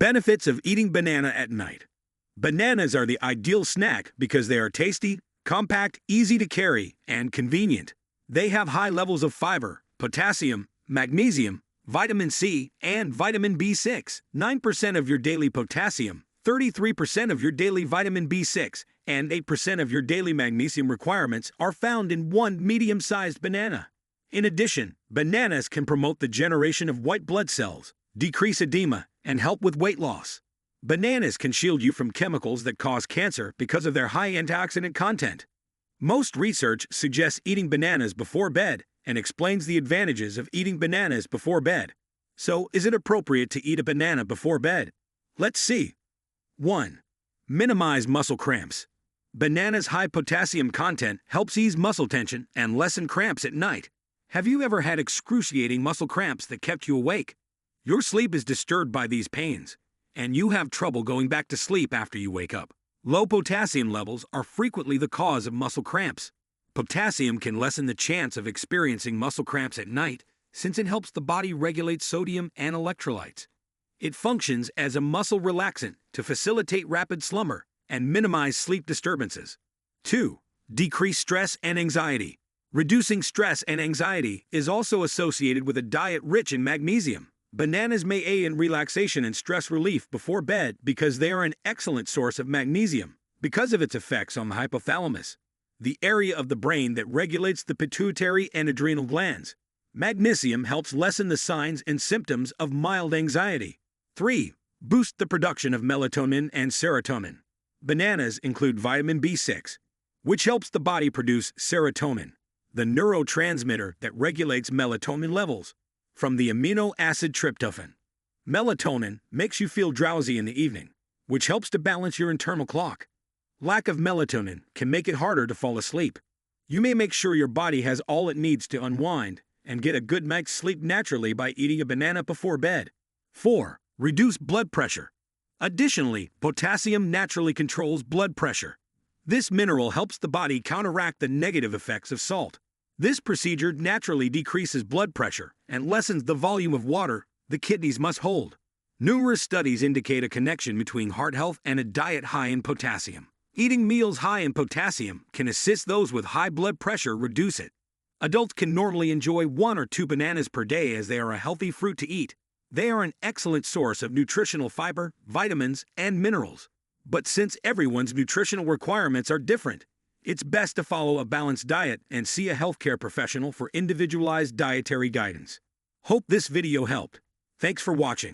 Benefits of eating banana at night. Bananas are the ideal snack because they are tasty, compact, easy to carry, and convenient. They have high levels of fiber, potassium, magnesium, vitamin C, and vitamin B6. 9% of your daily potassium, 33% of your daily vitamin B6, and 8% of your daily magnesium requirements are found in one medium-sized banana. In addition, bananas can promote the generation of white blood cells, decrease edema, and help with weight loss. Bananas can shield you from chemicals that cause cancer because of their high antioxidant content. Most research suggests eating bananas before bed and explains the advantages of eating bananas before bed. So, is it appropriate to eat a banana before bed? Let's see. 1. Minimize muscle cramps. Banana's high potassium content helps ease muscle tension and lessen cramps at night. Have you ever had excruciating muscle cramps that kept you awake? Your sleep is disturbed by these pains, and you have trouble going back to sleep after you wake up. Low potassium levels are frequently the cause of muscle cramps. Potassium can lessen the chance of experiencing muscle cramps at night since it helps the body regulate sodium and electrolytes. It functions as a muscle relaxant to facilitate rapid slumber and minimize sleep disturbances. 2. Decrease stress and anxiety. Reducing stress and anxiety is also associated with a diet rich in magnesium. Bananas may aid in relaxation and stress relief before bed because they are an excellent source of magnesium because of its effects on the hypothalamus, the area of the brain that regulates the pituitary and adrenal glands. Magnesium helps lessen the signs and symptoms of mild anxiety. 3. Boost the production of melatonin and serotonin. Bananas include vitamin B6, which helps the body produce serotonin, the neurotransmitter that regulates melatonin levels from the amino acid tryptophan. Melatonin makes you feel drowsy in the evening, which helps to balance your internal clock. Lack of melatonin can make it harder to fall asleep. You may make sure your body has all it needs to unwind and get a good night's sleep naturally by eating a banana before bed. 4. Reduce blood pressure. Additionally, potassium naturally controls blood pressure. This mineral helps the body counteract the negative effects of salt. This procedure naturally decreases blood pressure and lessens the volume of water the kidneys must hold. Numerous studies indicate a connection between heart health and a diet high in potassium. Eating meals high in potassium can assist those with high blood pressure reduce it. Adults can normally enjoy 1 or 2 bananas per day as they are a healthy fruit to eat. They are an excellent source of nutritional fiber, vitamins, and minerals. But since everyone's nutritional requirements are different, it's best to follow a balanced diet and see a healthcare professional for individualized dietary guidance. Hope this video helped. Thanks for watching.